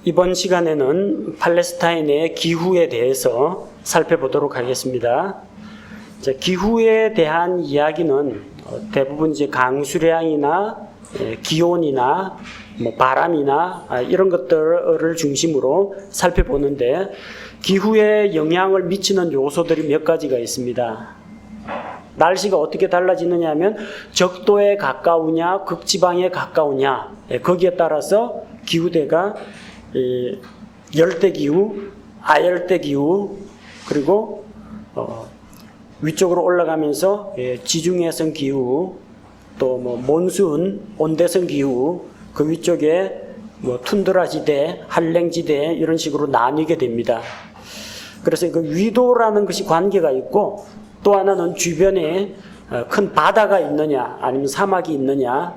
이번 시간에는 팔레스타인의 기후에 대해서 살펴보도록 하겠습니다. 기후에 대한 이야기는 대부분 이제 강수량이나 기온이나 바람이나 이런 것들을 중심으로 살펴보는데, 기후에 영향을 미치는 요소들이 몇 가지가 있습니다. 날씨가 어떻게 달라지느냐 하면 적도에 가까우냐 극지방에 가까우냐, 거기에 따라서 기후대가 열대기후, 아열대기후, 그리고 위쪽으로 올라가면서 지중해성 기후, 또 몬순, 온대성 기후, 그 위쪽에 툰드라지대, 한랭지대 이런 식으로 나뉘게 됩니다. 그래서 그 위도라는 것이 관계가 있고, 또 하나는 주변에 큰 바다가 있느냐 아니면 사막이 있느냐,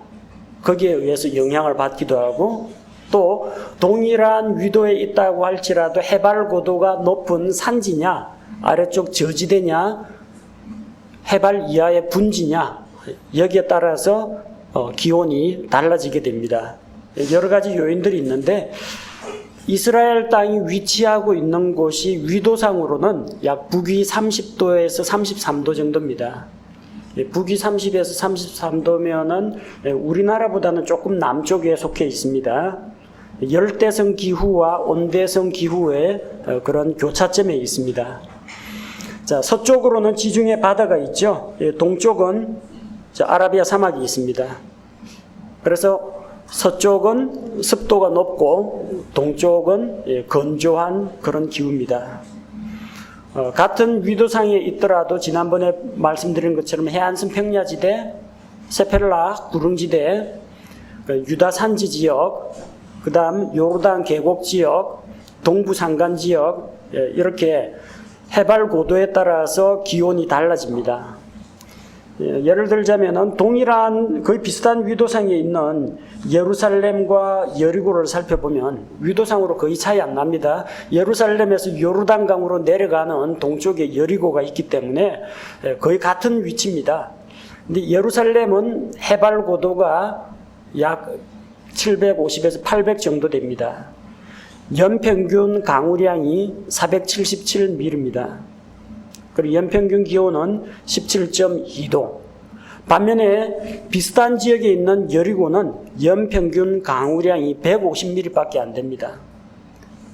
거기에 의해서 영향을 받기도 하고, 또 동일한 위도에 있다고 할지라도 해발 고도가 높은 산지냐 아래쪽 저지대냐 해발 이하의 분지냐, 여기에 따라서 기온이 달라지게 됩니다. 여러 가지 요인들이 있는데, 이스라엘 땅이 위치하고 있는 곳이 위도상으로는 약 북위 30도에서 33도 정도입니다. 북위 30에서 33도면은 우리나라보다는 조금 남쪽에 속해 있습니다. 열대성 기후와 온대성 기후의 그런 교차점에 있습니다. 자, 서쪽으로는 지중해 바다가 있죠. 동쪽은 아라비아 사막이 있습니다. 그래서 서쪽은 습도가 높고 동쪽은 건조한 그런 기후입니다. 같은 위도상에 있더라도 지난번에 말씀드린 것처럼 해안선 평야지대, 세펠라 구릉지대, 유다 산지 지역, 그 다음 요르단 계곡 지역, 동부 산간 지역, 이렇게 해발 고도에 따라서 기온이 달라집니다. 예를 들자면은 동일한 거의 비슷한 위도상에 있는 예루살렘과 여리고를 살펴보면 위도상으로 거의 차이 안 납니다. 예루살렘에서 요르단강으로 내려가는 동쪽에 여리고가 있기 때문에 거의 같은 위치입니다. 근데 예루살렘은 해발 고도가 약 750에서 800 정도 됩니다. 연평균 강우량이 477mm입니다. 그리고 연평균 기온은 17.2도. 반면에 비슷한 지역에 있는 여리고는 연평균 강우량이 150mm밖에 안 됩니다.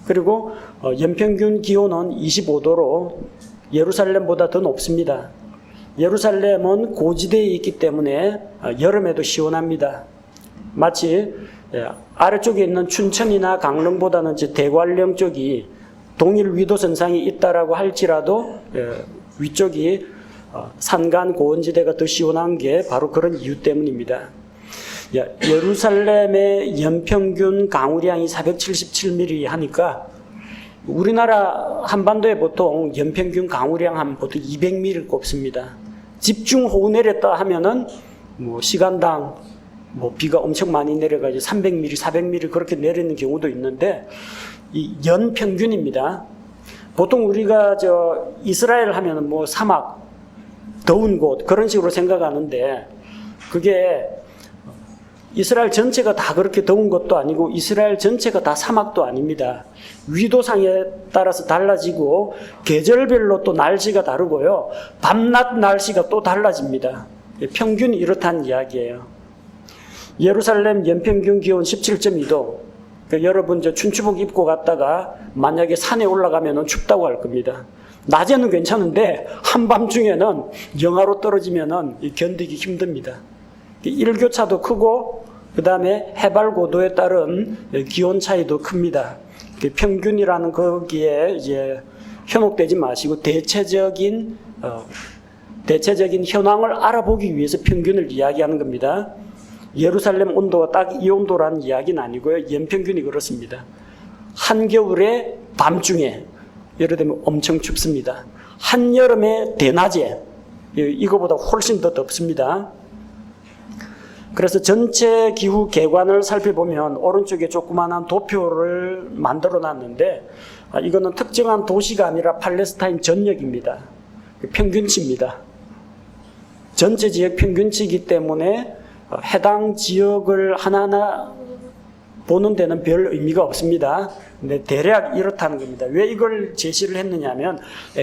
그리고 연평균 기온은 25도로 예루살렘보다 더 높습니다. 예루살렘은 고지대에 있기 때문에 여름에도 시원합니다. 마치 아래쪽에 있는 춘천이나 강릉보다는 대관령 쪽이 동일 위도선상에 있다라고 할지라도 위쪽이 산간 고원지대가 더 시원한 게 바로 그런 이유 때문입니다. 예루살렘의 연평균 강우량이 477mm 하니까 우리나라 한반도에 보통 연평균 강우량 하면 보통 200mm 꼽습니다. 집중호우 내렸다 하면은 시간당 비가 엄청 많이 내려가지고 300mm, 400mm 그렇게 내리는 경우도 있는데, 이 연평균입니다. 보통 우리가 이스라엘 하면은 사막, 더운 곳 그런 식으로 생각하는데, 그게 이스라엘 전체가 다 그렇게 더운 것도 아니고 이스라엘 전체가 다 사막도 아닙니다. 위도상에 따라서 달라지고 계절별로 또 날씨가 다르고요. 밤낮 날씨가 또 달라집니다. 평균이 이렇다는 이야기예요. 예루살렘 연평균 기온 17.2도. 그러니까 여러분 춘추복 입고 갔다가 만약에 산에 올라가면 춥다고 할 겁니다. 낮에는 괜찮은데 한밤중에는 영하로 떨어지면 견디기 힘듭니다. 일교차도 크고 그 다음에 해발 고도에 따른 기온 차이도 큽니다. 평균이라는 거기에 이제 현혹되지 마시고 대체적인 현황을 알아보기 위해서 평균을 이야기하는 겁니다. 예루살렘 온도가 딱 이 온도라는 이야기는 아니고요. 연평균이 그렇습니다. 한겨울에 밤중에 예를 들면 엄청 춥습니다. 한여름에 대낮에 이거보다 훨씬 더 덥습니다. 그래서 전체 기후 계관을 살펴보면 오른쪽에 조그마한 도표를 만들어 놨는데, 이거는 특정한 도시가 아니라 팔레스타인 전역입니다. 평균치입니다. 전체 지역 평균치이기 때문에 해당 지역을 하나하나 보는 데는 별 의미가 없습니다. 근데 대략 이렇다는 겁니다. 왜 이걸 제시를 했느냐면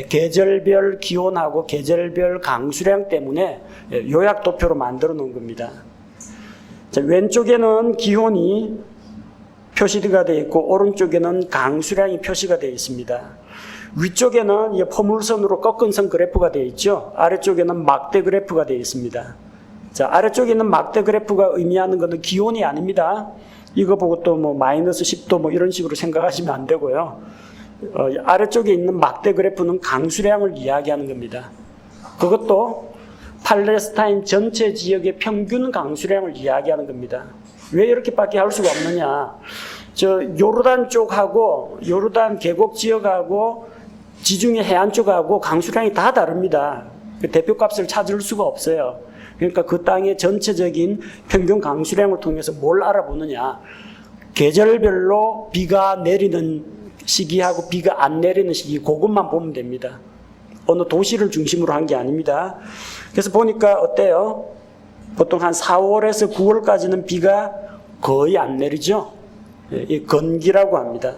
계절별 기온하고 계절별 강수량 때문에 요약도표로 만들어 놓은 겁니다. 자, 왼쪽에는 기온이 표시가 되어 있고 오른쪽에는 강수량이 표시가 되어 있습니다. 위쪽에는 포물선으로 꺾은 선 그래프가 되어 있죠. 아래쪽에는 막대 그래프가 되어 있습니다. 자, 아래쪽에 있는 막대 그래프가 의미하는 것은 기온이 아닙니다. 이거 보고 또 마이너스 10도 이런 식으로 생각하시면 안 되고요. 아래쪽에 있는 막대 그래프는 강수량을 이야기하는 겁니다. 그것도 팔레스타인 전체 지역의 평균 강수량을 이야기하는 겁니다. 왜 이렇게밖에 할 수가 없느냐? 요르단 쪽하고 요르단 계곡 지역하고 지중해 해안 쪽하고 강수량이 다 다릅니다. 대표값을 찾을 수가 없어요. 그러니까 그 땅의 전체적인 평균 강수량을 통해서 뭘 알아보느냐? 계절별로 비가 내리는 시기하고 비가 안 내리는 시기, 그것만 보면 됩니다. 어느 도시를 중심으로 한 게 아닙니다. 그래서 보니까 어때요? 보통 한 4월에서 9월까지는 비가 거의 안 내리죠. 이 건기라고 합니다.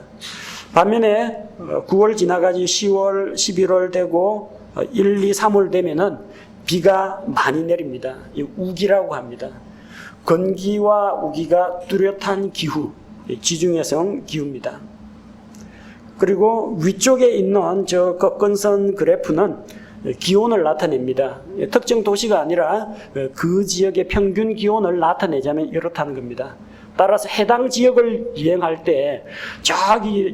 반면에 9월 지나가지 10월, 11월 되고 1, 2, 3월 되면은 비가 많이 내립니다. 이 우기라고 합니다. 건기와 우기가 뚜렷한 기후, 지중해성 기후입니다. 그리고 위쪽에 있는 저 꺾은선 그래프는 기온을 나타냅니다. 특정 도시가 아니라 그 지역의 평균 기온을 나타내자면 이렇다는 겁니다. 따라서 해당 지역을 여행할 때 저기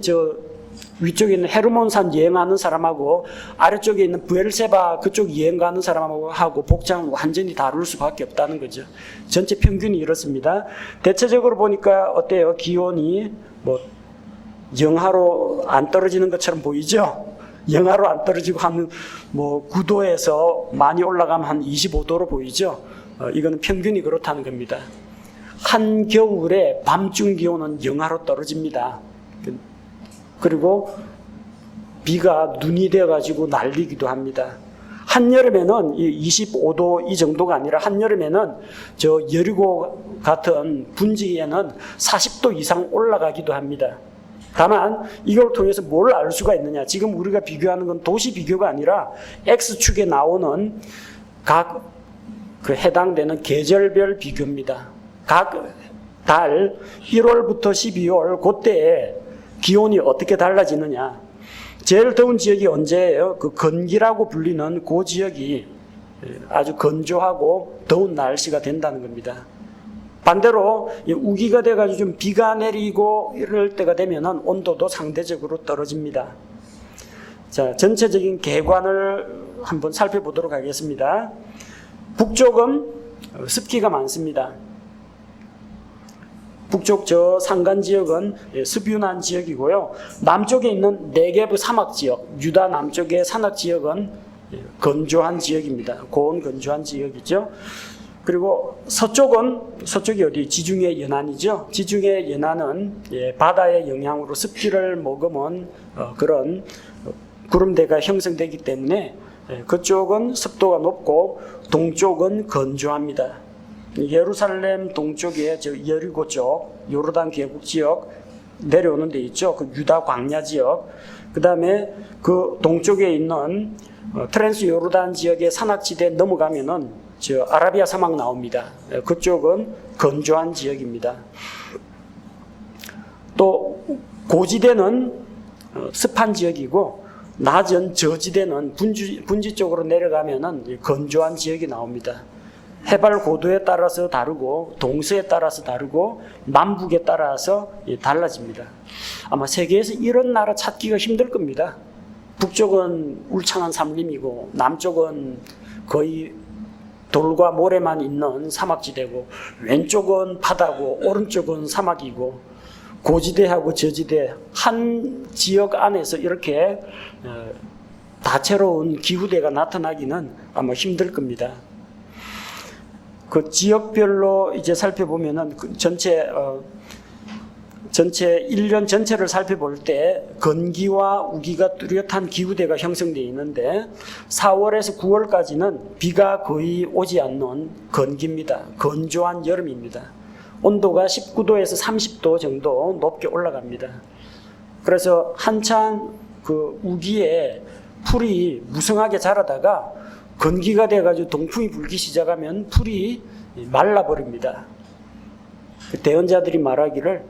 위쪽에 있는 헤르몬산 여행하는 사람하고 아래쪽에 있는 부엘세바 그쪽 여행 가는 사람하고 복장은 완전히 다를 수밖에 없다는 거죠. 전체 평균이 이렇습니다. 대체적으로 보니까 어때요? 기온이 영하로 안 떨어지는 것처럼 보이죠? 영하로 안 떨어지고 한 9도에서 많이 올라가면 한 25도로 보이죠? 이거는 평균이 그렇다는 겁니다. 한겨울에 밤중 기온은 영하로 떨어집니다. 그리고 비가 눈이 되어가지고 날리기도 합니다. 한여름에는 25도 이 정도가 아니라 한여름에는 저 여리고 같은 분지에는 40도 이상 올라가기도 합니다. 다만 이걸 통해서 뭘 알 수가 있느냐? 지금 우리가 비교하는 건 도시 비교가 아니라 X축에 나오는 각 해당되는 계절별 비교입니다. 각 달 1월부터 12월 그때에 기온이 어떻게 달라지느냐. 제일 더운 지역이 언제예요? 그 건기라고 불리는 그 지역이 아주 건조하고 더운 날씨가 된다는 겁니다. 반대로 우기가 돼가지고 좀 비가 내리고 이럴 때가 되면은 온도도 상대적으로 떨어집니다. 자, 전체적인 계관을 한번 살펴보도록 하겠습니다. 북쪽은 습기가 많습니다. 북쪽 저 산간 지역은 습윤한 지역이고요. 남쪽에 있는 네게브 사막 지역, 유다 남쪽의 산악 지역은 건조한 지역입니다. 고온 건조한 지역이죠. 그리고 서쪽이 어디? 지중해 연안이죠. 지중해 연안은 바다의 영향으로 습기를 머금은 그런 구름대가 형성되기 때문에 그쪽은 습도가 높고 동쪽은 건조합니다. 예루살렘 동쪽에 저 여리고 쪽, 요르단 계곡 지역 내려오는 데 있죠. 그 유다 광야 지역. 그 다음에 그 동쪽에 있는 트랜스 요르단 지역의 산악지대 넘어가면은 저 아라비아 사막 나옵니다. 그쪽은 건조한 지역입니다. 또 고지대는 습한 지역이고 낮은 저지대는 분지 쪽으로 내려가면은 건조한 지역이 나옵니다. 해발 고도에 따라서 다르고 동서에 따라서 다르고 남북에 따라서 달라집니다. 아마 세계에서 이런 나라 찾기가 힘들 겁니다. 북쪽은 울창한 산림이고 남쪽은 거의 돌과 모래만 있는 사막지대고 왼쪽은 바다고 오른쪽은 사막이고 고지대하고 저지대 한 지역 안에서 이렇게 다채로운 기후대가 나타나기는 아마 힘들 겁니다. 그 지역별로 이제 살펴보면은 전체 1년 전체를 살펴볼 때 건기와 우기가 뚜렷한 기후대가 형성되어 있는데 4월에서 9월까지는 비가 거의 오지 않는 건기입니다. 건조한 여름입니다. 온도가 19도에서 30도 정도 높게 올라갑니다. 그래서 한창 그 우기에 풀이 무성하게 자라다가 건기가 돼가지고 동풍이 불기 시작하면 풀이 말라버립니다. 대언자들이 말하기를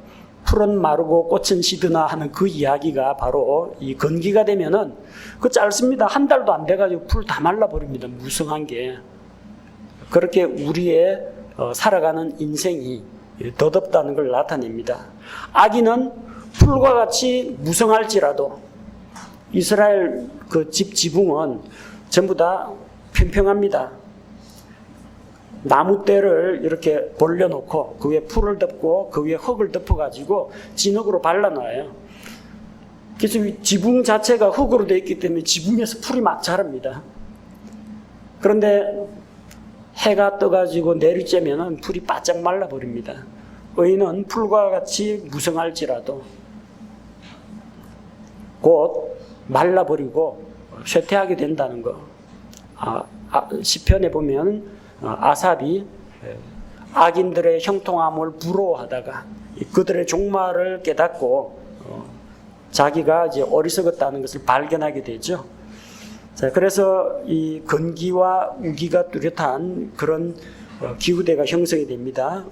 풀은 마르고 꽃은 시드나 하는 그 이야기가 바로 이 건기가 되면은 그 짧습니다. 한 달도 안 돼가지고 풀 다 말라버립니다. 무성한 게. 그렇게 우리의 살아가는 인생이 더덥다는 걸 나타냅니다. 아기는 풀과 같이 무성할지라도 이스라엘 그 집 지붕은 전부 다 평평합니다. 나무대를 이렇게 벌려놓고 그 위에 풀을 덮고 그 위에 흙을 덮어가지고 진흙으로 발라놔요. 그래서 지붕 자체가 흙으로 되어 있기 때문에 지붕에서 풀이 막 자랍니다. 그런데 해가 떠가지고 내리쬐면은 풀이 바짝 말라버립니다. 의인은 풀과 같이 무성할지라도 곧 말라버리고 쇠퇴하게 된다는 거. 시편에 보면 아삽이 악인들의 형통함을 부러워하다가 그들의 종말을 깨닫고 자기가 이제 어리석었다는 것을 발견하게 되죠. 자, 그래서 이 건기와 우기가 뚜렷한 그런 기후대가 형성이 됩니다.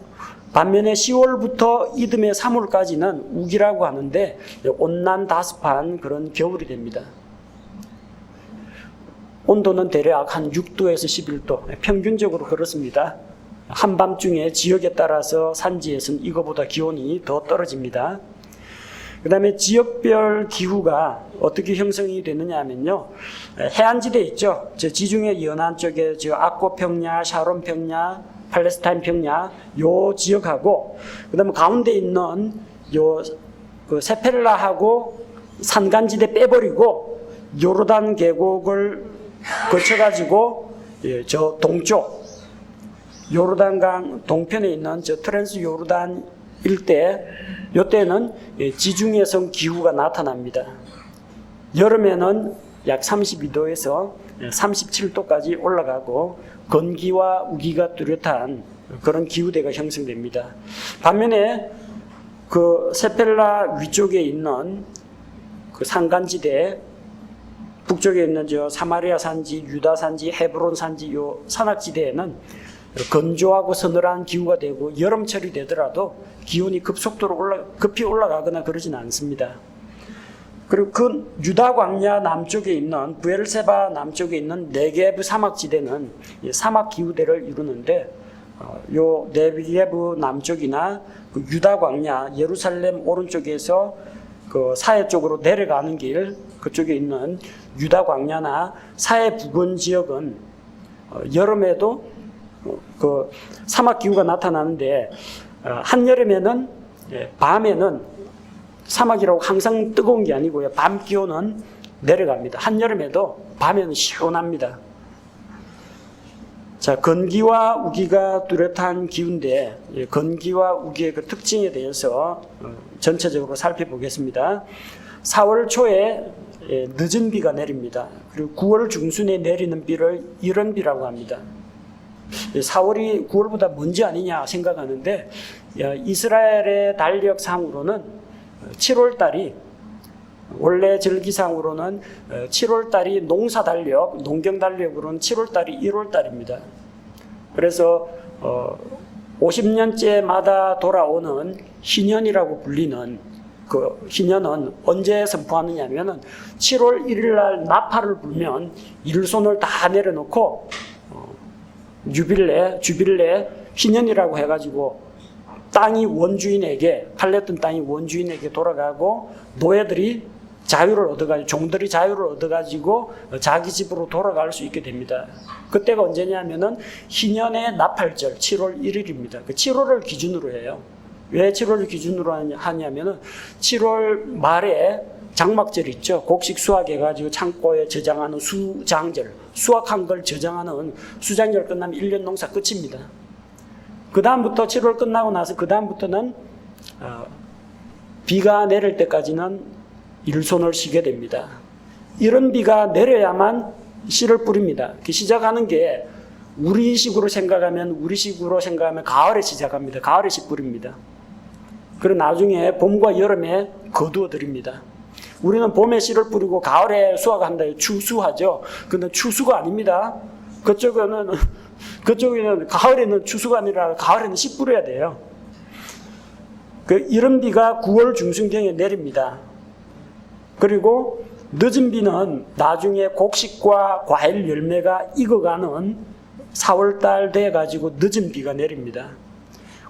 반면에 10월부터 이듬해 3월까지는 우기라고 하는데 온난다습한 그런 겨울이 됩니다. 온도는 대략 한 6도에서 11도, 평균적으로 그렇습니다. 한밤중에 지역에 따라서 산지에서는 이거보다 기온이 더 떨어집니다. 그 다음에 지역별 기후가 어떻게 형성이 되느냐 하면요. 해안지대 있죠. 저 지중해 연안 쪽에 저 아코 평야, 샤론 평야, 팔레스타인 평야 요 지역하고 그 다음에 가운데 있는 요 그 세펠라하고 산간지대 빼버리고 요르단 계곡을 거쳐가지고 저 동쪽 요르단강 동편에 있는 저 트랜스 요르단 일대 이때는 지중해성 기후가 나타납니다. 여름에는 약 32도에서 37도까지 올라가고 건기와 우기가 뚜렷한 그런 기후대가 형성됩니다. 반면에 그 세펠라 위쪽에 있는 그 산간지대 북쪽에 있는 저 사마리아 산지, 유다 산지, 헤브론 산지 요 산악지대에는 건조하고 서늘한 기후가 되고 여름철이 되더라도 기온이 급속도로 급히 올라가거나 그러지는 않습니다. 그리고 그 유다 광야 남쪽에 있는 부엘세바 남쪽에 있는 네게브 사막지대는 사막 기후대를 이루는데 요 네게브 남쪽이나 그 유다 광야 예루살렘 오른쪽에서 그 사해 쪽으로 내려가는 길 그쪽에 있는 유다 광야나 사해 부근 지역은 여름에도 그 사막 기후가 나타나는데 한여름에는 밤에는 사막이라고 항상 뜨거운 게 아니고요. 밤 기온은 내려갑니다. 한여름에도 밤에는 시원합니다. 자, 건기와 우기가 뚜렷한 기후인데 건기와 우기의 그 특징에 대해서 전체적으로 살펴보겠습니다. 4월 초에 늦은 비가 내립니다. 그리고 9월 중순에 내리는 비를 이른비라고 합니다. 4월이 9월보다 먼지 아니냐 생각하는데 이스라엘의 달력상으로는 7월달이 원래 절기상으로는 7월달이 농사달력, 농경달력으로는 7월달이 1월달입니다. 그래서 50년째마다 돌아오는 희년이라고 불리는 그 희년은 언제 선포하느냐 하면은 7월 1일 날 나팔을 불면 일손을 다 내려놓고 주빌레 희년이라고 해가지고 땅이 원주인에게 팔렸던 땅이 원주인에게 돌아가고 노예들이 자유를 얻어가지고 종들이 자유를 얻어가지고 자기 집으로 돌아갈 수 있게 됩니다. 그때가 언제냐면은 희년의 나팔절 7월 1일입니다. 그 7월을 기준으로 해요. 왜 7월을 기준으로 하냐면은 7월 말에 장막절 있죠. 곡식 수확해가지고 창고에 저장하는 수장절, 수확한 걸 저장하는 수장절 끝나면 1년 농사 끝입니다. 그 다음부터 7월 끝나고 나서 그 다음부터는 비가 내릴 때까지는 일손을 쉬게 됩니다. 이런 비가 내려야만 씨를 뿌립니다. 시작하는 게 우리식으로 생각하면 가을에 시작합니다. 가을에 씨 뿌립니다. 그리고 나중에 봄과 여름에 거두어 드립니다. 우리는 봄에 씨를 뿌리고 가을에 수확한다. 추수하죠. 근데 추수가 아닙니다. 그쪽에는 가을에는 추수가 아니라 가을에는 씨 뿌려야 돼요. 그 이른 비가 9월 중순경에 내립니다. 그리고 늦은 비는 나중에 곡식과 과일 열매가 익어가는 4월달 돼가지고 늦은 비가 내립니다.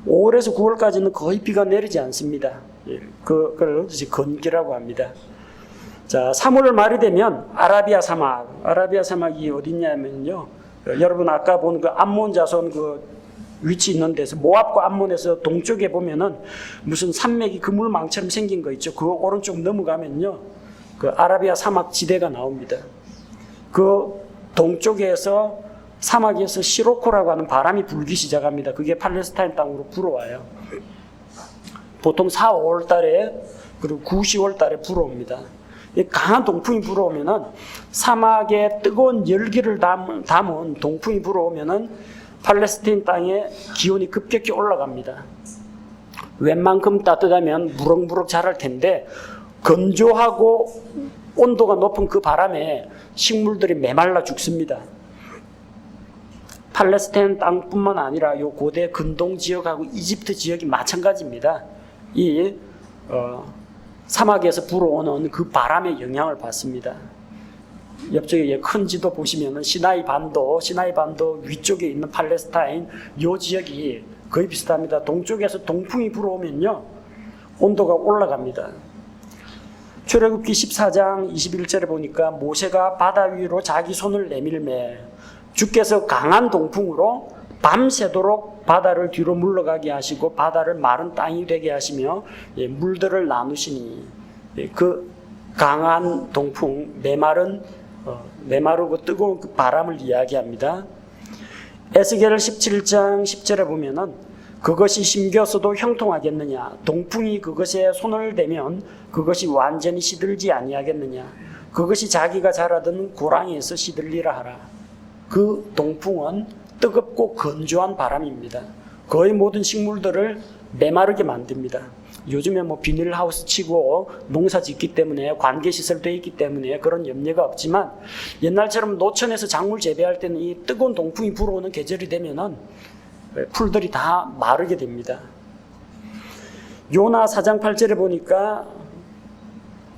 5월에서 9월까지는 거의 비가 내리지 않습니다. 그걸 건기라고 합니다. 자, 3월 말이 되면 아라비아 사막이 어디냐면요. 여러분 아까 본 그 암몬 자손 그 위치 있는 데서 모압과 암몬에서 동쪽에 보면은 무슨 산맥이 그물망처럼 생긴 거 있죠. 그 오른쪽 넘어가면요. 그 아라비아 사막 지대가 나옵니다. 그 동쪽에서 사막에서 시로코라고 하는 바람이 불기 시작합니다. 그게 팔레스타인 땅으로 불어와요. 보통 4, 5월 달에 그리고 9, 10월 달에 불어옵니다. 강한 동풍이 불어오면은 사막에 뜨거운 열기를 담은 동풍이 불어오면은 팔레스타인 땅의 기온이 급격히 올라갑니다. 웬만큼 따뜻하면 무럭무럭 자랄 텐데 건조하고 온도가 높은 그 바람에 식물들이 메말라 죽습니다. 팔레스타인 땅뿐만 아니라 요 고대 근동 지역하고 이집트 지역이 마찬가지입니다. 이 사막에서 불어오는 그 바람의 영향을 받습니다. 옆쪽에 큰 지도 보시면은 시나이 반도 위쪽에 있는 팔레스타인 요 지역이 거의 비슷합니다. 동쪽에서 동풍이 불어오면요 온도가 올라갑니다. 출애굽기 14장 21절에 보니까 모세가 바다 위로 자기 손을 내밀매 주께서 강한 동풍으로 밤새도록 바다를 뒤로 물러가게 하시고 바다를 마른 땅이 되게 하시며 물들을 나누시니 그 강한 동풍, 메마르고 뜨거운 그 바람을 이야기합니다. 에스겔 17장 10절에 보면은 그것이 심겨서도 형통하겠느냐? 동풍이 그것에 손을 대면 그것이 완전히 시들지 아니하겠느냐? 그것이 자기가 자라던 고랑에서 시들리라 하라. 그 동풍은 뜨겁고 건조한 바람입니다. 거의 모든 식물들을 메마르게 만듭니다. 요즘에 비닐하우스 치고 농사 짓기 때문에 관계시설 되어 있기 때문에 그런 염려가 없지만 옛날처럼 노천에서 작물 재배할 때는 이 뜨거운 동풍이 불어오는 계절이 되면은 풀들이 다 마르게 됩니다. 요나 4장 8절에 보니까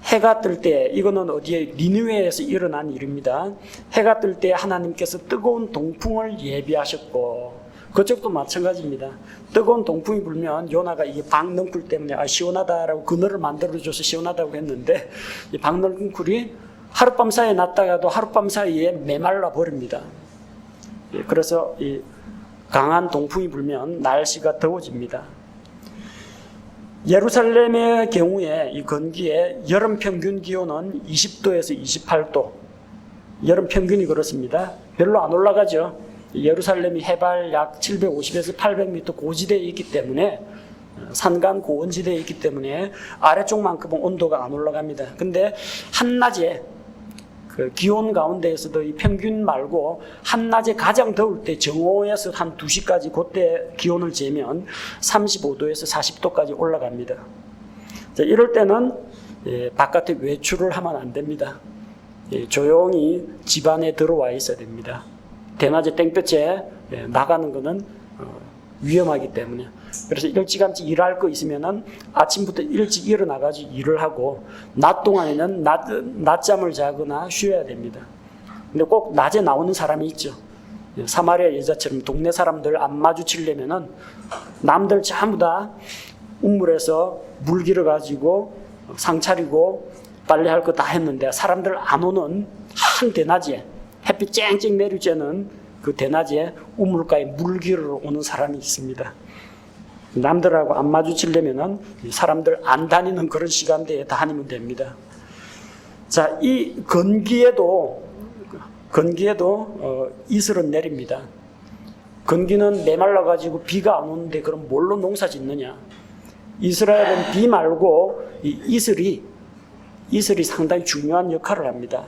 해가 뜰 때, 이거는 어디에 니느웨에서 일어난 일입니다. 해가 뜰 때 하나님께서 뜨거운 동풍을 예비하셨고 그쪽도 마찬가지입니다. 뜨거운 동풍이 불면 요나가 이게 박넝쿨 때문에 시원하다라고 그늘을 만들어줘서 시원하다고 했는데 이 박넝쿨이 하룻밤 사이에 났다가도 하룻밤 사이에 메말라 버립니다. 그래서 이 강한 동풍이 불면 날씨가 더워집니다. 예루살렘의 경우에 이 건기에 여름 평균 기온은 20도에서 28도. 여름 평균이 그렇습니다. 별로 안 올라가죠. 예루살렘이 해발 약 750에서 800m 고지대에 있기 때문에 산간 고원지대에 있기 때문에 아래쪽만큼은 온도가 안 올라갑니다. 근데 한낮에 그 기온 가운데에서도 이 평균 말고 한낮에 가장 더울 때 정오에서 한 2시까지 그때 기온을 재면 35도에서 40도까지 올라갑니다. 자, 이럴 때는 바깥에 외출을 하면 안 됩니다. 조용히 집 안에 들어와 있어야 됩니다. 대낮에 땡볕에 나가는 것은 위험하기 때문에. 그래서 일찌감치 일할 거 있으면은 아침부터 일찍 일어나가지고 일을 하고 낮 동안에는 낮잠을 자거나 쉬어야 됩니다. 근데 꼭 낮에 나오는 사람이 있죠. 사마리아 여자처럼 동네 사람들 안 마주치려면은 남들 전부 다 우물에서 물 길어가지고 상 차리고 빨래할 거 다 했는데 사람들 안 오는 한 대낮에 햇빛 쨍쨍 내릴 때는 그 대낮에 우물가에 물 길으러 오는 사람이 있습니다. 남들하고 안 마주치려면은 사람들 안 다니는 그런 시간대에 다니면 됩니다. 자, 이 건기에도 이슬은 내립니다. 건기는 메말라가지고 비가 안 오는데 그럼 뭘로 농사 짓느냐? 이스라엘은 비 말고 이 이슬이 상당히 중요한 역할을 합니다.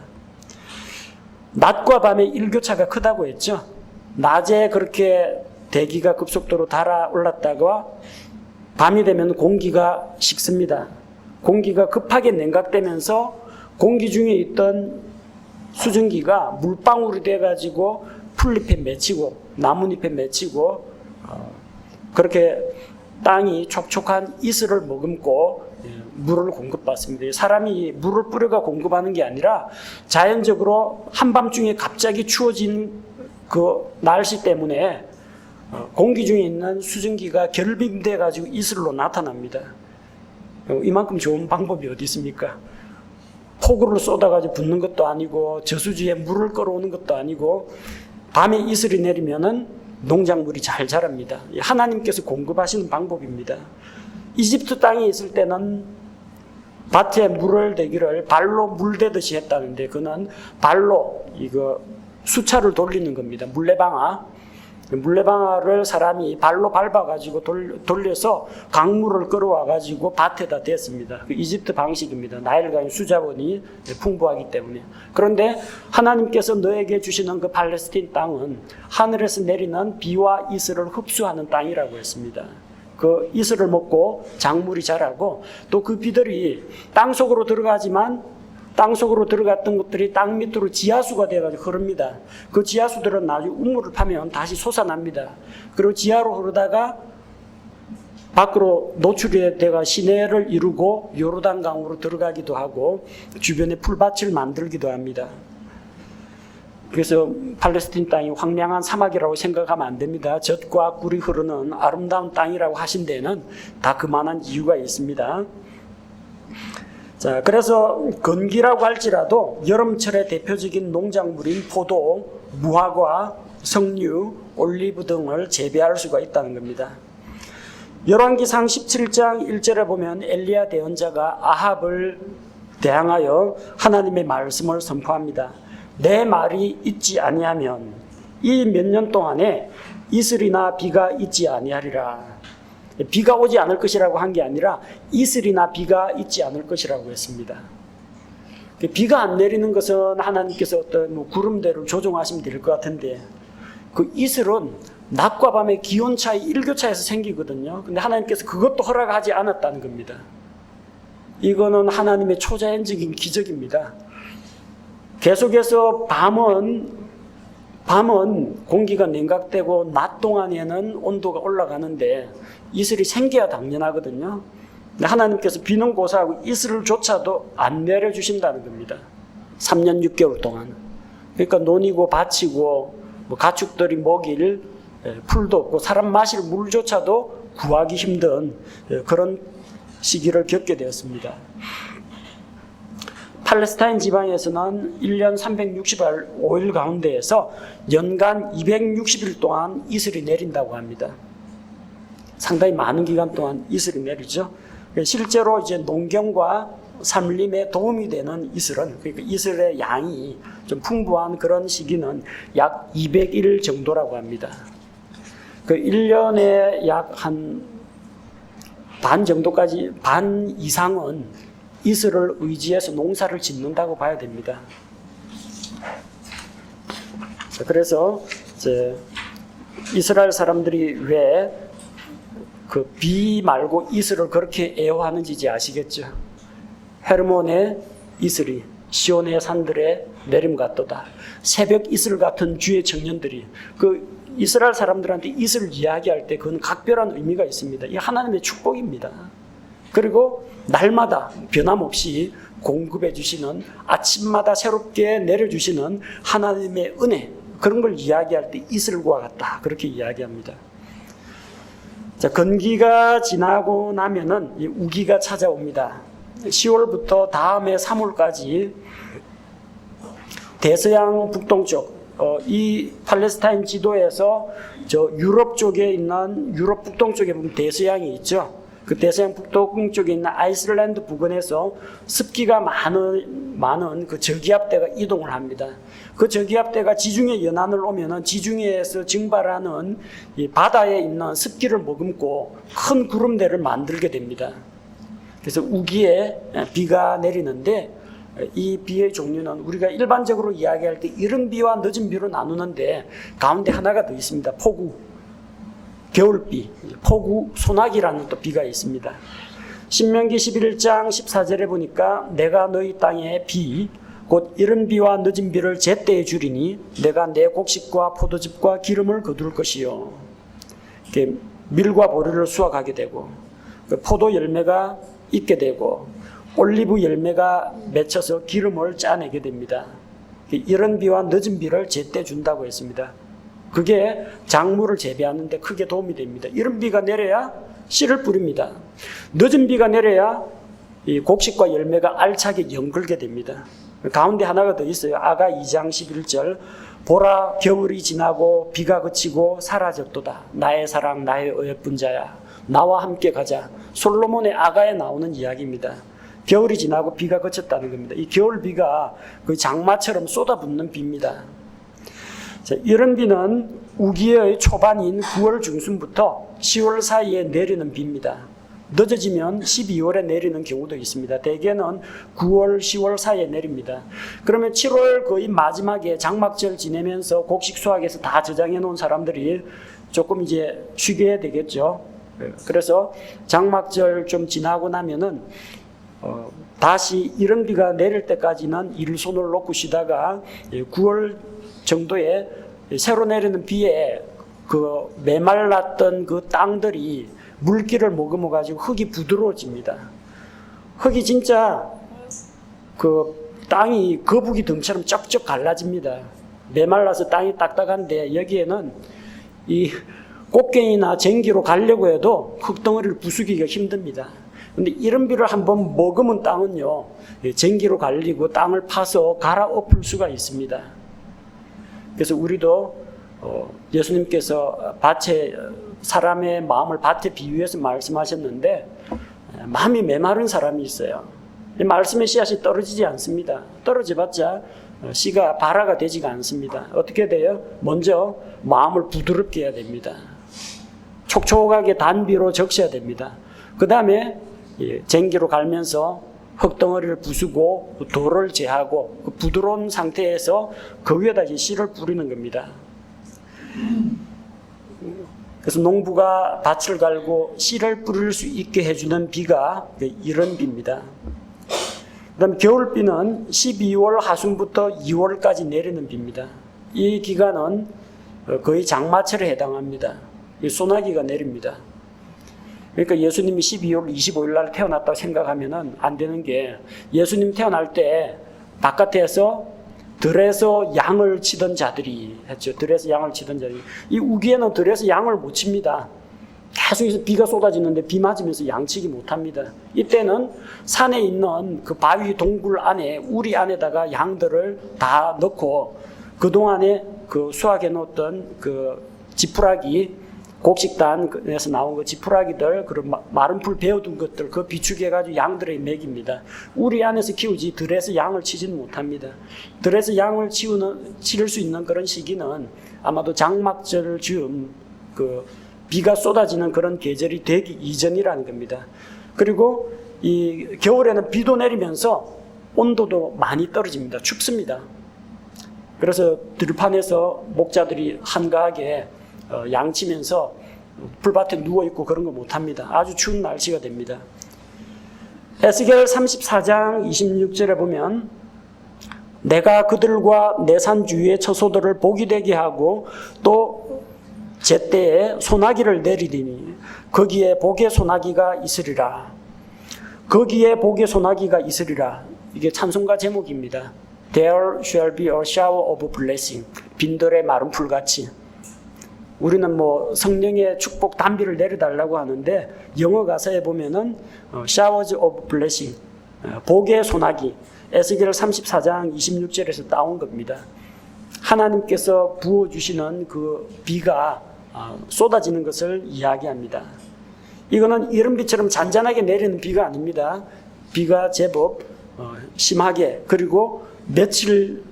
낮과 밤의 일교차가 크다고 했죠. 낮에 그렇게 대기가 급속도로 달아올랐다가 밤이 되면 공기가 식습니다. 공기가 급하게 냉각되면서 공기 중에 있던 수증기가 물방울이 돼가지고 풀잎에 맺히고 나뭇잎에 맺히고 그렇게 땅이 촉촉한 이슬을 머금고 물을 공급받습니다. 사람이 물을 뿌려가 공급하는 게 아니라 자연적으로 한밤중에 갑자기 추워진 그 날씨 때문에 공기 중에 있는 수증기가 결빙돼 가지고 이슬로 나타납니다. 이만큼 좋은 방법이 어디 있습니까? 폭우를 쏟아가지고 붓는 것도 아니고 저수지에 물을 끌어오는 것도 아니고 밤에 이슬이 내리면은 농작물이 잘 자랍니다. 하나님께서 공급하시는 방법입니다. 이집트 땅에 있을 때는 밭에 물을 대기를 발로 물대듯이 했다는데 그는 발로 이거 수차를 돌리는 겁니다. 물레방아를 사람이 발로 밟아가지고 돌려서 강물을 끌어와가지고 밭에다 댔습니다. 그 이집트 방식입니다. 나일강의 수자원이 풍부하기 때문에. 그런데 하나님께서 너에게 주시는 그 팔레스틴 땅은 하늘에서 내리는 비와 이슬을 흡수하는 땅이라고 했습니다. 그 이슬을 먹고 작물이 자라고 또 그 비들이 땅속으로 들어가지만 땅속으로 들어갔던 것들이 땅 밑으로 지하수가 되어가지고 흐릅니다. 그 지하수들은 나중에 우물을 파면 다시 솟아납니다. 그리고 지하로 흐르다가 밖으로 노출이 돼가 시내를 이루고 요르단강으로 들어가기도 하고 주변에 풀밭을 만들기도 합니다. 그래서 팔레스틴 땅이 황량한 사막이라고 생각하면 안 됩니다. 젖과 꿀이 흐르는 아름다운 땅이라고 하신 데는 다 그만한 이유가 있습니다. 자, 그래서 건기라고 할지라도 여름철의 대표적인 농작물인 포도, 무화과, 석류, 올리브 등을 재배할 수가 있다는 겁니다. 열왕기상 17장 1절에 보면 엘리야 대언자가 아합을 대항하여 하나님의 말씀을 선포합니다. 내 말이 있지 아니하면 이 몇 년 동안에 이슬이나 비가 있지 아니하리라. 비가 오지 않을 것이라고 한 게 아니라 이슬이나 비가 있지 않을 것이라고 했습니다. 비가 안 내리는 것은 하나님께서 어떤 구름대를 조종하시면 될 것 같은데 그 이슬은 낮과 밤의 기온 차이, 일교차에서 생기거든요. 근데 하나님께서 그것도 허락하지 않았다는 겁니다. 이거는 하나님의 초자연적인 기적입니다. 계속해서 밤은 공기가 냉각되고 낮 동안에는 온도가 올라가는데 이슬이 생겨야 당연하거든요. 근데 하나님께서 비는 고사하고 이슬조차도 안 내려주신다는 겁니다. 3년 6개월 동안. 그러니까 논이고 밭이고 가축들이 먹일 풀도 없고 사람 마실 물조차도 구하기 힘든 그런 시기를 겪게 되었습니다. 팔레스타인 지방에서는 1년 365일 가운데에서 연간 260일 동안 이슬이 내린다고 합니다. 상당히 많은 기간 동안 이슬이 내리죠. 실제로 이제 농경과 산림에 도움이 되는 이슬은, 그러니까 이슬의 양이 좀 풍부한 그런 시기는 약 200일 정도라고 합니다. 그 1년에 약 한 반 정도까지, 반 이상은 이슬을 의지해서 농사를 짓는다고 봐야 됩니다. 그래서 이제 이스라엘 사람들이 왜 그 비 말고 이슬을 그렇게 애호하는지 이제 아시겠죠? 헤르몬의 이슬이 시온의 산들에 내림 같도다. 새벽 이슬 같은 주의 청년들이 그 이스라엘 사람들한테 이슬을 이야기할 때 그건 각별한 의미가 있습니다. 이 하나님의 축복입니다. 그리고 날마다 변함없이 공급해 주시는, 아침마다 새롭게 내려주시는 하나님의 은혜, 그런 걸 이야기할 때 이슬과 같다, 그렇게 이야기합니다. 자, 건기가 지나고 나면은 이 우기가 찾아옵니다. 10월부터 다음해 3월까지 대서양 북동쪽, 이 팔레스타인 지도에서 저 유럽 쪽에 있는, 유럽 북동쪽에 보면 대서양이 있죠. 그 대서양 북동쪽에 있는 아이슬란드 부근에서 습기가 많은 그 저기압대가 이동을 합니다. 그 저기압대가 지중해 연안을 오면은 지중해에서 증발하는 이 바다에 있는 습기를 머금고 큰 구름대를 만들게 됩니다. 그래서 우기에 비가 내리는데 이 비의 종류는 우리가 일반적으로 이야기할 때 이른 비와 늦은 비로 나누는데 가운데 하나가 더 있습니다. 폭우, 겨울비, 폭우, 소나기라는 또 비가 있습니다. 신명기 11장 14절에 보니까 내가 너희 땅에 비, 곧 이른 비와 늦은 비를 제때에 주리니 내가 내 곡식과 포도즙과 기름을 거둘 것이요. 이렇게 밀과 보리를 수확하게 되고 포도 열매가 있게 되고 올리브 열매가 맺혀서 기름을 짜내게 됩니다. 이른 비와 늦은 비를 제때 준다고 했습니다. 그게 작물을 재배하는 데 크게 도움이 됩니다. 이른 비가 내려야 씨를 뿌립니다. 늦은 비가 내려야 이 곡식과 열매가 알차게 연글게 됩니다. 가운데 하나가 더 있어요. 아가 2장 11절 보라 겨울이 지나고 비가 그치고 사라졌도다. 나의 사랑 나의 어여쁜 자야 나와 함께 가자. 솔로몬의 아가에 나오는 이야기입니다. 겨울이 지나고 비가 그쳤다는 겁니다. 이 겨울 비가 거의 장마처럼 쏟아붓는 비입니다. 자, 이런 비는 우기의 초반인 9월 중순부터 10월 사이에 내리는 비입니다. 늦어지면 12월에 내리는 경우도 있습니다. 대개는 9월, 10월 사이에 내립니다. 그러면 7월 거의 마지막에 장막절 지내면서 곡식 수확해서 다 저장해 놓은 사람들이 조금 이제 쉬게 해야 되겠죠. 그래서 장막절 좀 지나고 나면은 다시 이른 비가 내릴 때까지는 일손을 놓고 쉬다가 9월 정도에 새로 내리는 비에 그 메말랐던 그 땅들이 물기를 머금어 가지고 흙이 부드러워집니다. 흙이 진짜 그 땅이 거북이 등처럼 쩍쩍 갈라집니다. 메말라서 땅이 딱딱한데 여기에는 이 꽃갱이나 쟁기로 가려고 해도 흙덩어리를 부수기가 힘듭니다. 근데 이런 비를 한번 머금은 땅은요, 쟁기로 갈리고 땅을 파서 갈아엎을 수가 있습니다. 그래서 우리도 예수님께서 밭에 사람의 마음을 밭에 비유해서 말씀하셨는데 마음이 메마른 사람이 있어요. 이 말씀의 씨앗이 떨어지지 않습니다. 떨어져봤자 씨가 발화가 되지가 않습니다. 어떻게 돼요? 먼저 마음을 부드럽게 해야 됩니다. 촉촉하게 단비로 적셔야 됩니다. 그 다음에 쟁기로 갈면서 흙덩어리를 부수고 돌을 제하고 그 부드러운 상태에서 그 위에다 이제 씨를 뿌리는 겁니다. 그래서 농부가 밭을 갈고 씨를 뿌릴 수 있게 해주는 비가 이런 비입니다. 그 다음에 겨울비는 12월 하순부터 2월까지 내리는 비입니다. 이 기간은 거의 장마철에 해당합니다. 소나기가 내립니다. 그러니까 예수님이 12월 25일 날 태어났다고 생각하면 안 되는 게 예수님 태어날 때 바깥에서 들에서 양을 치던 자들이 했죠. 들에서 양을 치던 자들이. 이 우기에는 들에서 양을 못 칩니다. 계속해서 비가 쏟아지는데 비 맞으면서 양치기 못합니다. 이때는 산에 있는 그 바위 동굴 안에 우리 안에다가 양들을 다 넣고 그동안에 그 수확해 놓았던 그 지푸라기 곡식단에서 나온 그 지푸라기들 그리고 마른 풀 베어둔 것들 그 비축해가지고 양들의 먹입니다. 우리 안에서 키우지 들에서 양을 치지는 못합니다. 들에서 양을 치를 수 있는 그런 시기는 아마도 장막절 즈음 그 비가 쏟아지는 그런 계절이 되기 이전이라는 겁니다. 그리고 이 겨울에는 비도 내리면서 온도도 많이 떨어집니다. 춥습니다. 그래서 들판에서 목자들이 한가하게 양치면서 풀밭에 누워있고 그런 거 못합니다. 아주 추운 날씨가 됩니다. 에스겔 34장 26절에 보면 내가 그들과 내 산 주위의 처소들을 복이 되게 하고 또 제때에 소나기를 내리리니 거기에 복의 소나기가 있으리라. 거기에 복의 소나기가 있으리라. 이게 찬송가 제목입니다. There shall be a shower of blessing. 빈들의 마른 풀같이. 우리는 뭐 성령의 축복 단비를 내려달라고 하는데 영어 가사에 보면은 showers of blessing, 복의 소나기, 에스겔 34장 26절에서 따온 겁니다. 하나님께서 부어주시는 그 비가 쏟아지는 것을 이야기합니다. 이거는 이른비처럼 잔잔하게 내리는 비가 아닙니다. 비가 제법 심하게 그리고 며칠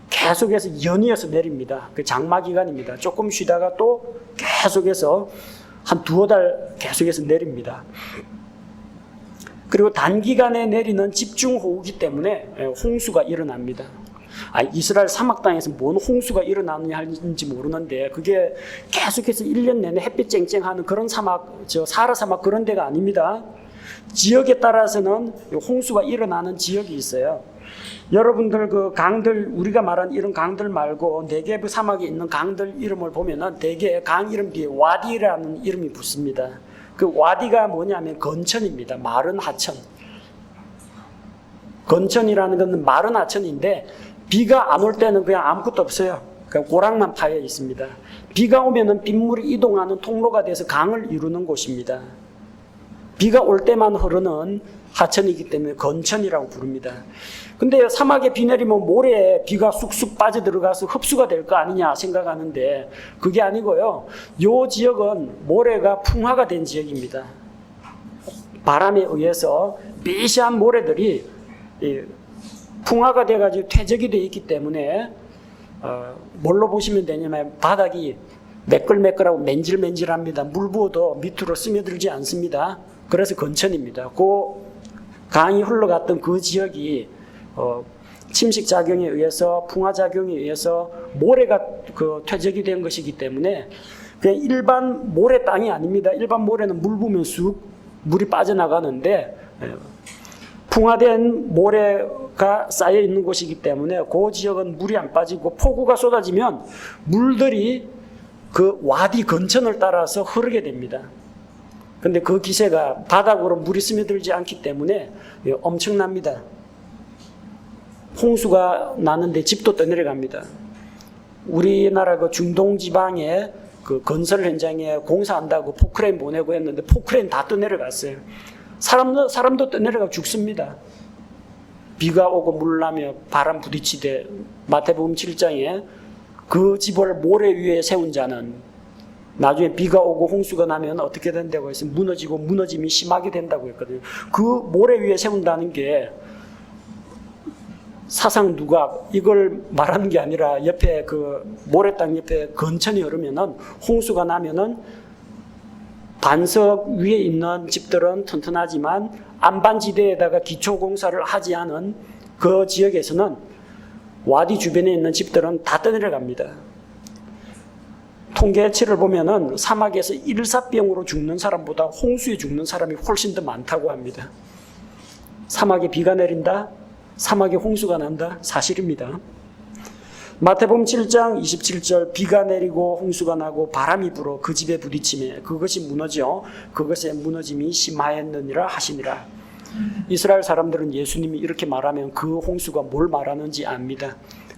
계속해서 연이어서 내립니다. 그 장마 기간입니다. 조금 쉬다가 또 계속해서 한 두어 달 계속해서 내립니다. 그리고 단기간에 내리는 집중호우기 때문에 홍수가 일어납니다. 이스라엘 사막 땅에서 뭔 홍수가 일어나는지 모르는데 그게 계속해서 1년 내내 햇빛 쨍쨍하는 그런 사막, 사하라 사막 그런 데가 아닙니다. 지역에 따라서는 홍수가 일어나는 지역이 있어요. 여러분들 그 강들, 우리가 말한 이런 강들 말고 네게브 사막에 있는 강들 이름을 보면은 대개 강 이름 뒤에 와디라는 이름이 붙습니다. 그 와디가 뭐냐면 건천입니다. 마른 하천. 건천이라는 것은 마른 하천인데 비가 안 올 때는 그냥 아무것도 없어요. 그냥 고랑만 파여 있습니다. 비가 오면은 빗물이 이동하는 통로가 돼서 강을 이루는 곳입니다. 비가 올 때만 흐르는 하천이기 때문에 건천이라고 부릅니다. 근데 사막에 비 내리면 모래에 비가 쑥쑥 빠져들어가서 흡수가 될 거 아니냐 생각하는데 그게 아니고요. 이 지역은 모래가 풍화가 된 지역입니다. 바람에 의해서 미세한 모래들이 풍화가 돼가지고 퇴적이 되어 있기 때문에 뭘로 보시면 되냐면 바닥이 매끌매끌하고 맨질맨질합니다. 물 부어도 밑으로 스며들지 않습니다. 그래서 건천입니다. 그 강이 흘러갔던 그 지역이 침식 작용에 의해서 풍화 작용에 의해서 모래가 퇴적이 된 것이기 때문에 그냥 일반 모래 땅이 아닙니다. 일반 모래는 물 부으면 쑥 물이 빠져나가는데 풍화된 모래가 쌓여 있는 곳이기 때문에 그 지역은 물이 안 빠지고 폭우가 쏟아지면 물들이 그 와디 건천을 따라서 흐르게 됩니다. 근데 그 기세가 바닥으로 물이 스며들지 않기 때문에 엄청납니다. 홍수가 나는데 집도 떠내려갑니다. 우리나라 그 중동 지방에 그 건설 현장에 공사한다고 포크레인 보내고 했는데 포크레인 다 떠내려갔어요. 사람도 떠내려가 죽습니다. 비가 오고 물 나며 바람 부딪히되 마태복음 7장에 그 집을 모래 위에 세운 자는 나중에 비가 오고 홍수가 나면 어떻게 된다고 해서 무너지고 무너짐이 심하게 된다고 했거든요. 그 모래 위에 세운다는 게 사상 누각 이걸 말하는 게 아니라 옆에 그 모래땅 옆에 건천이 흐르면은 홍수가 나면은 반석 위에 있는 집들은 튼튼하지만 안반지대에다가 기초공사를 하지 않은 그 지역에서는 와디 주변에 있는 집들은 다 떠내려갑니다. 통계치를 보면은 사막에서 일사병으로 죽는 사람보다 홍수에 죽는 사람이 훨씬 더 많다고 합니다. 사막에 비가 내린다, 사막에 홍수가 난다, 사실입니다. 마태복음 7장 27절 비가 내리고 홍수가 나고 바람이 불어 그 집에 부딪히매 그것이 무너져 그것의 무너짐이 심하였느니라 하시니라. 이스라엘 사람들은 예수님이 이렇게 말하면 그 홍수가 뭘 말하는지 압니다.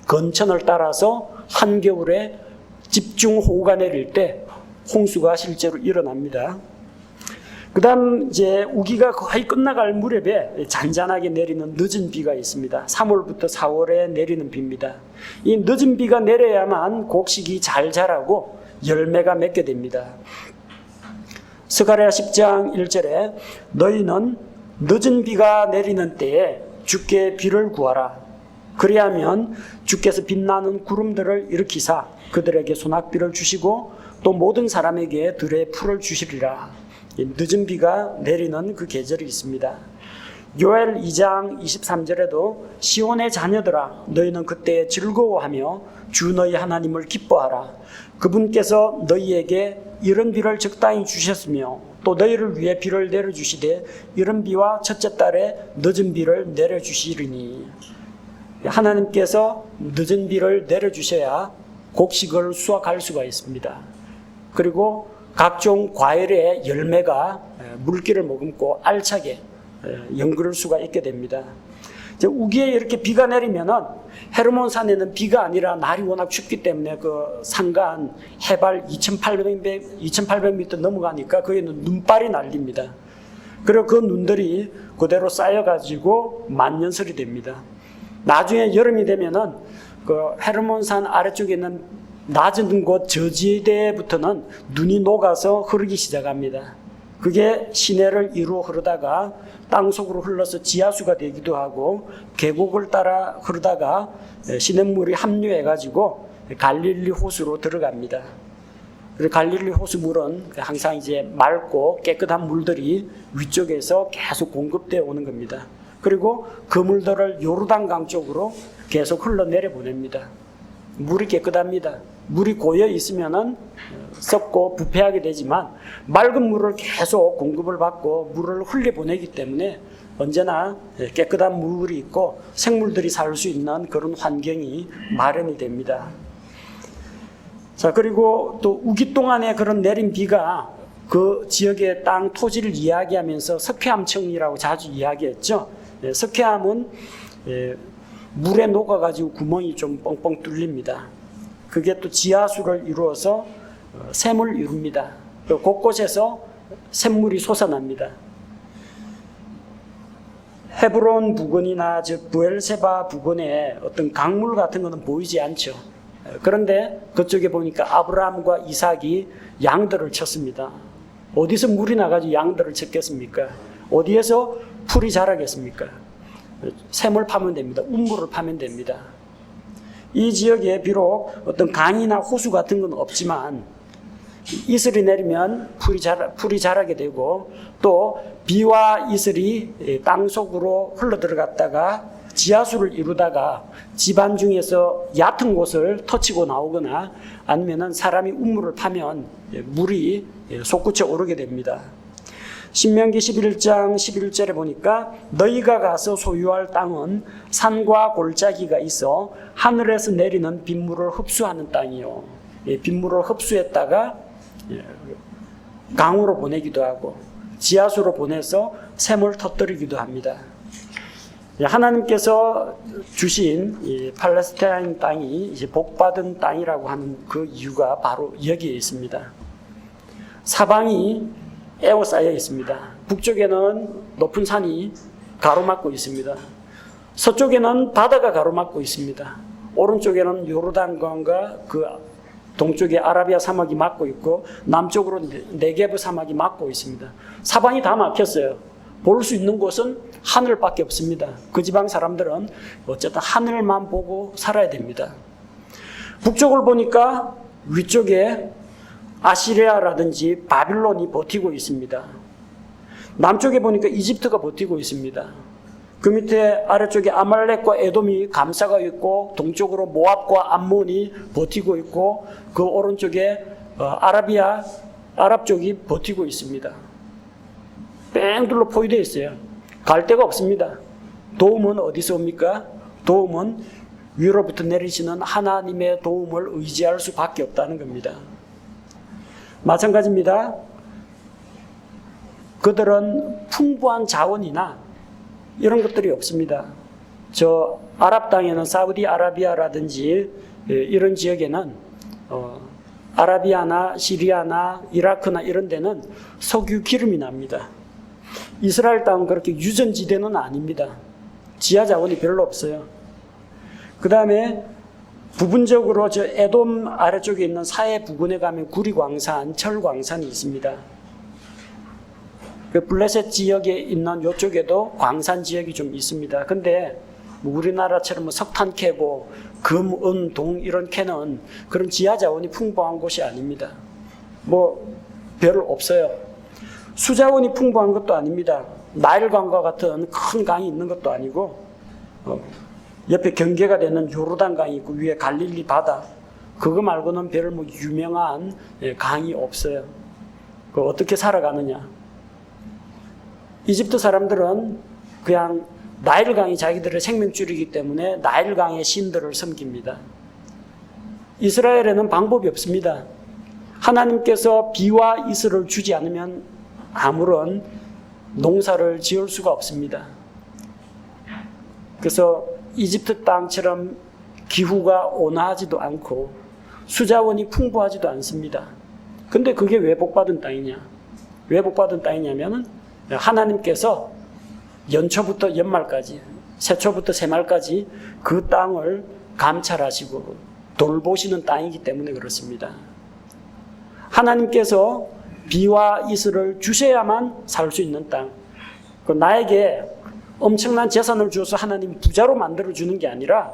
건천을 따라서 한겨울에 집중호우가 내릴 때 홍수가 실제로 일어납니다. 그 다음 이제 우기가 거의 끝나갈 무렵에 잔잔하게 내리는 늦은 비가 있습니다. 3월부터 4월에 내리는 비입니다. 이 늦은 비가 내려야만 곡식이 잘 자라고 열매가 맺게 됩니다. 스가랴 10장 1절에 너희는 늦은 비가 내리는 때에 주께 비를 구하라. 그리하면 주께서 빛나는 구름들을 일으키사 그들에게 소낙비를 주시고 또 모든 사람에게 들의 풀을 주시리라. 늦은 비가 내리는 그 계절이 있습니다. 요엘 2장 23절에도 시온의 자녀들아 너희는 그때 즐거워하며 주 너희 하나님을 기뻐하라. 그분께서 너희에게 이른 비를 적당히 주셨으며 또 너희를 위해 비를 내려주시되 이른 비와 첫째 달에 늦은 비를 내려주시리니. 하나님께서 늦은 비를 내려주셔야 곡식을 수확할 수가 있습니다. 그리고 각종 과일의 열매가 물기를 머금고 알차게 연그를 수가 있게 됩니다. 우기에 이렇게 비가 내리면은 헤르몬 산에는 비가 아니라 날이 워낙 춥기 때문에 그 산간 해발 2,800m 넘어가니까 거기는 눈발이 날립니다. 그리고 그 눈들이 그대로 쌓여가지고 만년설이 됩니다. 나중에 여름이 되면은 그 헤르몬 산 아래쪽에 있는 낮은 곳 저지대부터는 눈이 녹아서 흐르기 시작합니다. 그게 시내를 이루어 흐르다가 땅속으로 흘러서 지하수가 되기도 하고 계곡을 따라 흐르다가 시냇물이 합류해가지고 갈릴리 호수로 들어갑니다. 그리고 갈릴리 호수물은 항상 이제 맑고 깨끗한 물들이 위쪽에서 계속 공급되어 오는 겁니다. 그리고 그 물들을 요르단강 쪽으로 계속 흘러내려 보냅니다. 물이 깨끗합니다. 물이 고여 있으면은 썩고 부패하게 되지만 맑은 물을 계속 공급을 받고 물을 흘려보내기 때문에 언제나 깨끗한 물이 있고 생물들이 살 수 있는 그런 환경이 마련이 됩니다. 자, 그리고 또 우기 동안에 그런 내린 비가 그 지역의 땅 토지를 이야기하면서 석회암청이라고 자주 이야기했죠. 석회암은 물에 녹아가지고 구멍이 좀 뻥뻥 뚫립니다. 그게 또 지하수를 이루어서 샘을 이룹니다. 곳곳에서 샘물이 솟아납니다. 헤브론 부근이나 즉 브엘세바 부근에 어떤 강물 같은 것은 보이지 않죠. 그런데 그쪽에 보니까 아브라함과 이삭이 양들을 쳤습니다. 어디서 물이 나가지고 양들을 쳤겠습니까? 어디에서 풀이 자라겠습니까? 샘을 파면 됩니다. 운물을 파면 됩니다. 이 지역에 비록 어떤 강이나 호수 같은 건 없지만 이슬이 내리면 풀이 자라게 되고 또 비와 이슬이 땅 속으로 흘러 들어갔다가 지하수를 이루다가 집안 중에서 얕은 곳을 터치고 나오거나 아니면 사람이 운물을 파면 물이 솟구쳐 오르게 됩니다. 신명기 11장 11절에 보니까 너희가 가서 소유할 땅은 산과 골짜기가 있어 하늘에서 내리는 빗물을 흡수하는 땅이요. 빗물을 흡수했다가 강으로 보내기도 하고 지하수로 보내서 샘을 터뜨리기도 합니다. 하나님께서 주신 이 팔레스타인 땅이 이제 복받은 땅이라고 하는 그 이유가 바로 여기에 있습니다. 사방이 에워싸여 있습니다. 북쪽에는 높은 산이 가로막고 있습니다. 서쪽에는 바다가 가로막고 있습니다. 오른쪽에는 요르단강과 그 동쪽에 아라비아 사막이 막고 있고 남쪽으로 네게브 사막이 막고 있습니다. 사방이 다 막혔어요. 볼 수 있는 곳은 하늘밖에 없습니다. 그 지방 사람들은 어쨌든 하늘만 보고 살아야 됩니다. 북쪽을 보니까 위쪽에 아시리아라든지 바빌론이 버티고 있습니다. 남쪽에 보니까 이집트가 버티고 있습니다. 그 밑에 아래쪽에 아말렉과 에돔이 감싸고 있고 동쪽으로 모압과 암몬이 버티고 있고 그 오른쪽에 아랍 쪽이 버티고 있습니다. 뺑 둘러 포위되어 있어요. 갈 데가 없습니다. 도움은 어디서 옵니까? 도움은 위로부터 내리시는 하나님의 도움을 의지할 수밖에 없다는 겁니다. 마찬가지입니다. 그들은 풍부한 자원이나 이런 것들이 없습니다. 저 아랍 땅에는 사우디아라비아라든지 이런 지역에는 아라비아나 시리아나 이라크나 이런 데는 석유 기름이 납니다. 이스라엘 땅은 그렇게 유전지대는 아닙니다. 지하 자원이 별로 없어요. 그 다음에 부분적으로 저 에돔 아래쪽에 있는 사해 부근에 가면 구리광산, 철광산이 있습니다. 그 블레셋 지역에 있는 이쪽에도 광산 지역이 좀 있습니다. 근데 우리나라처럼 석탄 캐고 금, 은, 동 이런 캐는 그런 지하 자원이 풍부한 곳이 아닙니다. 별 없어요. 수자원이 풍부한 것도 아닙니다. 나일강과 같은 큰 강이 있는 것도 아니고 옆에 경계가 되는 요르단강이 있고 위에 갈릴리 바다 그거 말고는 별 유명한 강이 없어요. 어떻게 살아가느냐? 이집트 사람들은 그냥 나일강이 자기들의 생명줄이기 때문에 나일강의 신들을 섬깁니다. 이스라엘에는 방법이 없습니다. 하나님께서 비와 이슬을 주지 않으면 아무런 농사를 지을 수가 없습니다. 그래서 이집트 땅처럼 기후가 온화하지도 않고 수자원이 풍부하지도 않습니다. 근데 그게 왜 복받은 땅이냐? 왜 복받은 땅이냐면은 하나님께서 연초부터 연말까지, 새초부터 새말까지 그 땅을 감찰하시고 돌보시는 땅이기 때문에 그렇습니다. 하나님께서 비와 이슬을 주셔야만 살 수 있는 땅. 나에게 엄청난 재산을 주어서 하나님이 부자로 만들어주는 게 아니라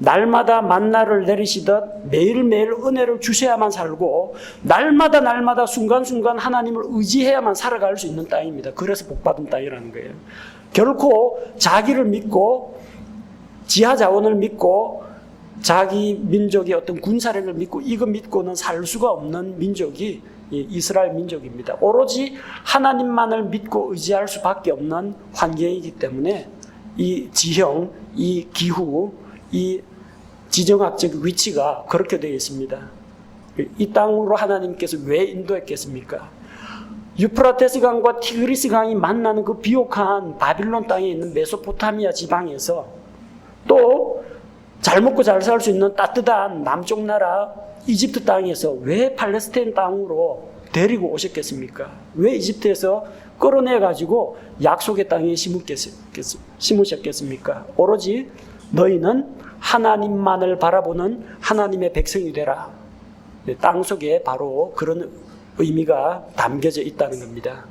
날마다 만나를 내리시듯 매일매일 은혜를 주셔야만 살고 날마다 순간순간 하나님을 의지해야만 살아갈 수 있는 땅입니다. 그래서 복받은 땅이라는 거예요. 결코 자기를 믿고 지하 자원을 믿고 자기 민족의 어떤 군사력을 믿고 이거 믿고는 살 수가 없는 민족이 이스라엘 민족입니다. 오로지 하나님만을 믿고 의지할 수밖에 없는 환경이기 때문에 이 지형, 이 기후, 이 지정학적 위치가 그렇게 되어 있습니다. 이 땅으로 하나님께서 왜 인도했겠습니까? 유프라테스 강과 티그리스 강이 만나는 그 비옥한 바빌론 땅에 있는 메소포타미아 지방에서 또 잘 먹고 잘 살 수 있는 따뜻한 남쪽 나라 이집트 땅에서 왜 팔레스타인 땅으로 데리고 오셨겠습니까? 왜 이집트에서 끌어내가지고 약속의 땅에 심으셨겠습니까? 오로지 너희는 하나님만을 바라보는 하나님의 백성이 되라. 땅 속에 바로 그런 의미가 담겨져 있다는 겁니다.